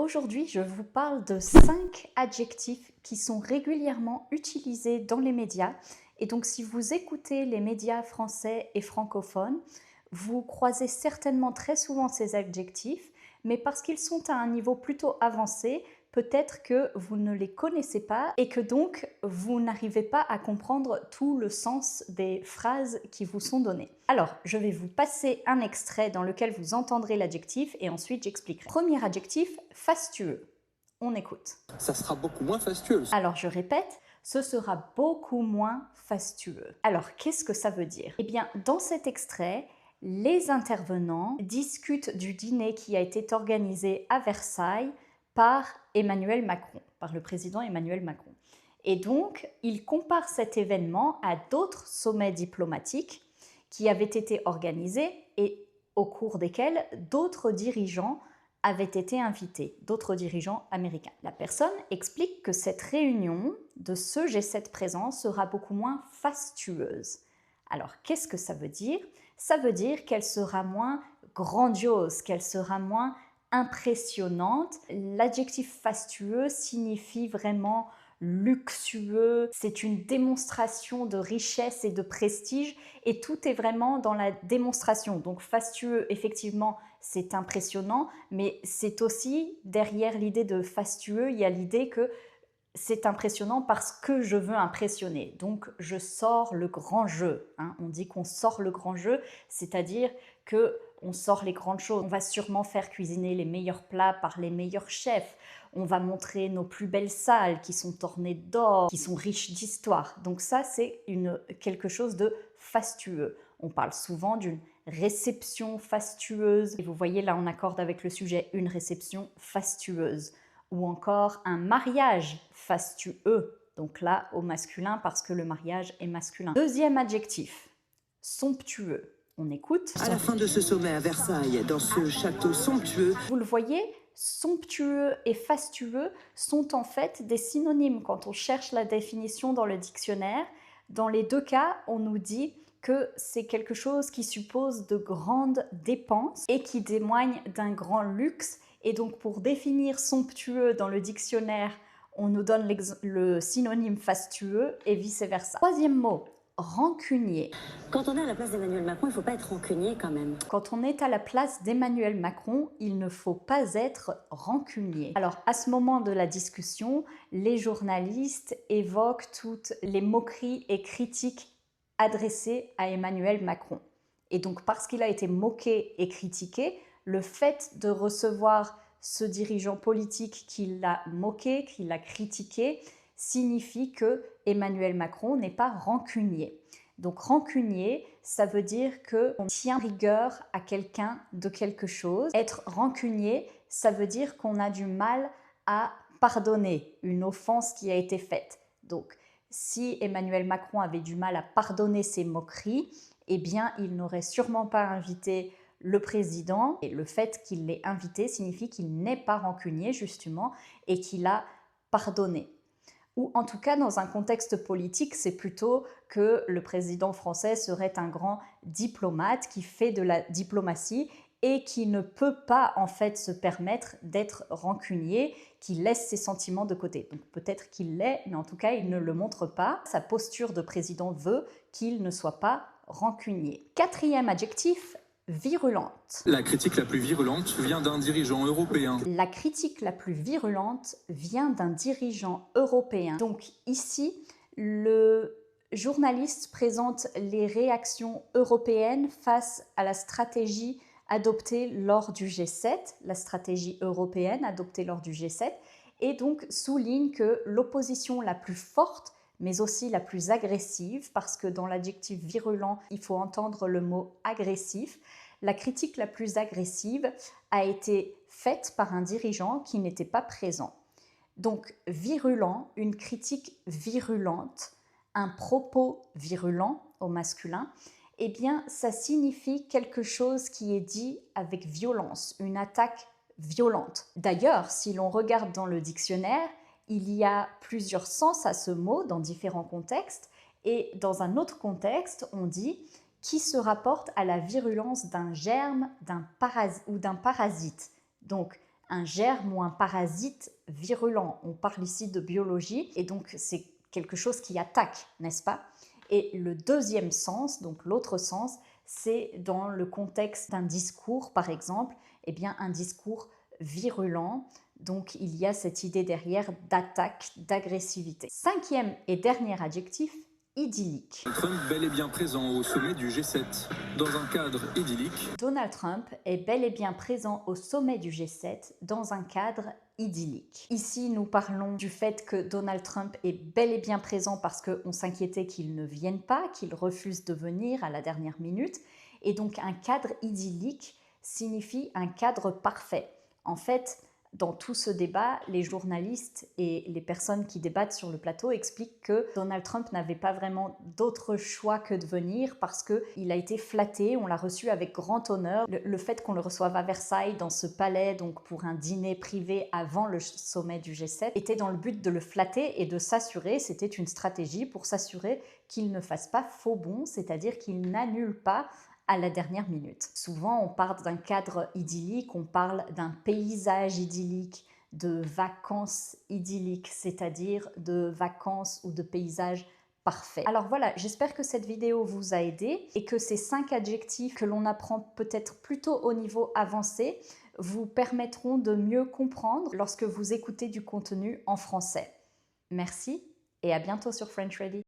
Aujourd'hui, je vous parle de 5 adjectifs qui sont régulièrement utilisés dans les médias. Et donc, si vous écoutez les médias français et francophones, vous croisez certainement très souvent ces adjectifs, mais parce qu'ils sont à un niveau plutôt avancé, peut-être que vous ne les connaissez pas et que donc vous n'arrivez pas à comprendre tout le sens des phrases qui vous sont données. Alors, je vais vous passer un extrait dans lequel vous entendrez l'adjectif et ensuite j'expliquerai. Premier adjectif, fastueux. On écoute. Ça sera beaucoup moins fastueux. Alors, je répète, ce sera beaucoup moins fastueux. Alors, qu'est-ce que ça veut dire? Eh bien, dans cet extrait, les intervenants discutent du dîner qui a été organisé à Versailles par Emmanuel Macron, par le président Emmanuel Macron. Et donc, ils comparent cet événement à d'autres sommets diplomatiques qui avaient été organisés et au cours desquels d'autres dirigeants avaient été invités, d'autres dirigeants américains. La personne explique que cette réunion de ce G7 présent sera beaucoup moins fastueuse. Alors, qu'est-ce que ça veut dire? Ça veut dire qu'elle sera moins grandiose, qu'elle sera moins impressionnante. L'adjectif fastueux signifie vraiment luxueux, c'est une démonstration de richesse et de prestige et tout est vraiment dans la démonstration. Donc fastueux, effectivement, c'est impressionnant, mais c'est aussi derrière l'idée de fastueux, il y a l'idée que c'est impressionnant parce que je veux impressionner. Donc, je sors le grand jeu. On dit qu'on sort le grand jeu, c'est-à-dire qu'on sort les grandes choses. On va sûrement faire cuisiner les meilleurs plats par les meilleurs chefs. On va montrer nos plus belles salles qui sont ornées d'or, qui sont riches d'histoire. Donc ça, c'est quelque chose de fastueux. On parle souvent d'une réception fastueuse. Et vous voyez, là, on accorde avec le sujet une réception fastueuse. Ou encore un mariage fastueux, donc là au masculin parce que le mariage est masculin. Deuxième adjectif, somptueux. On écoute. À la fin de ce sommet à Versailles, dans ce château somptueux. Vous le voyez, somptueux et fastueux sont en fait des synonymes quand on cherche la définition dans le dictionnaire. Dans les deux cas, on nous dit que c'est quelque chose qui suppose de grandes dépenses et qui témoigne d'un grand luxe. Et donc, pour définir somptueux dans le dictionnaire, on nous donne le synonyme fastueux et vice-versa. Troisième mot, rancunier. Quand on est à la place d'Emmanuel Macron, il ne faut pas être rancunier quand même. Quand on est à la place d'Emmanuel Macron, il ne faut pas être rancunier. Alors, à ce moment de la discussion, les journalistes évoquent toutes les moqueries et critiques adressées à Emmanuel Macron. Et donc, parce qu'il a été moqué et critiqué, le fait de recevoir ce dirigeant politique qui l'a moqué, qui l'a critiqué, signifie que Emmanuel Macron n'est pas rancunier. Donc rancunier, ça veut dire qu'on tient rigueur à quelqu'un de quelque chose. Être rancunier, ça veut dire qu'on a du mal à pardonner une offense qui a été faite. Donc si Emmanuel Macron avait du mal à pardonner ses moqueries, eh bien il n'aurait sûrement pas invité le président, et le fait qu'il l'ait invité signifie qu'il n'est pas rancunier justement et qu'il a pardonné. Ou en tout cas, dans un contexte politique, c'est plutôt que le président français serait un grand diplomate qui fait de la diplomatie et qui ne peut pas en fait se permettre d'être rancunier, qui laisse ses sentiments de côté. Donc peut-être qu'il l'est, mais en tout cas, il ne le montre pas. Sa posture de président veut qu'il ne soit pas rancunier. Quatrième adjectif, virulente. La critique la plus virulente vient d'un dirigeant européen. La critique la plus virulente vient d'un dirigeant européen. Donc ici, le journaliste présente les réactions européennes face à la stratégie adoptée lors du G7, la stratégie européenne adoptée lors du G7, et donc souligne que l'opposition la plus forte mais aussi la plus agressive, parce que dans l'adjectif virulent, il faut entendre le mot agressif. La critique la plus agressive a été faite par un dirigeant qui n'était pas présent. Donc virulent, une critique virulente, un propos virulent au masculin, eh bien ça signifie quelque chose qui est dit avec violence, une attaque violente. D'ailleurs, si l'on regarde dans le dictionnaire, il y a plusieurs sens à ce mot dans différents contextes et dans un autre contexte, on dit qui se rapporte à la virulence d'un germe ou d'un parasite. Donc, un germe ou un parasite virulent. On parle ici de biologie et donc c'est quelque chose qui attaque, n'est-ce pas? Et le deuxième sens, donc l'autre sens, c'est dans le contexte d'un discours, par exemple, eh bien un discours virulent. Donc il y a cette idée derrière d'attaque, d'agressivité. Cinquième et dernier adjectif, idyllique. Trump bel et bien présent au sommet du G7, dans un cadre idyllique. Donald Trump est bel et bien présent au sommet du G7 dans un cadre idyllique. Ici, nous parlons du fait que Donald Trump est bel et bien présent parce qu'on s'inquiétait qu'il ne vienne pas, qu'il refuse de venir à la dernière minute. Et donc, un cadre idyllique signifie un cadre parfait. En fait, dans tout ce débat, les journalistes et les personnes qui débattent sur le plateau expliquent que Donald Trump n'avait pas vraiment d'autre choix que de venir parce qu'il a été flatté, on l'a reçu avec grand honneur. Le fait qu'on le reçoive à Versailles dans ce palais, donc pour un dîner privé avant le sommet du G7, était dans le but de le flatter et de s'assurer, c'était une stratégie pour s'assurer qu'il ne fasse pas faux bond, c'est-à-dire qu'il n'annule pas à la dernière minute. Souvent, on parle d'un cadre idyllique, on parle d'un paysage idyllique, de vacances idylliques, c'est-à-dire de vacances ou de paysages parfaits. Alors voilà, j'espère que cette vidéo vous a aidé et que ces 5 adjectifs que l'on apprend peut-être plutôt au niveau avancé vous permettront de mieux comprendre lorsque vous écoutez du contenu en français. Merci et à bientôt sur French Ready.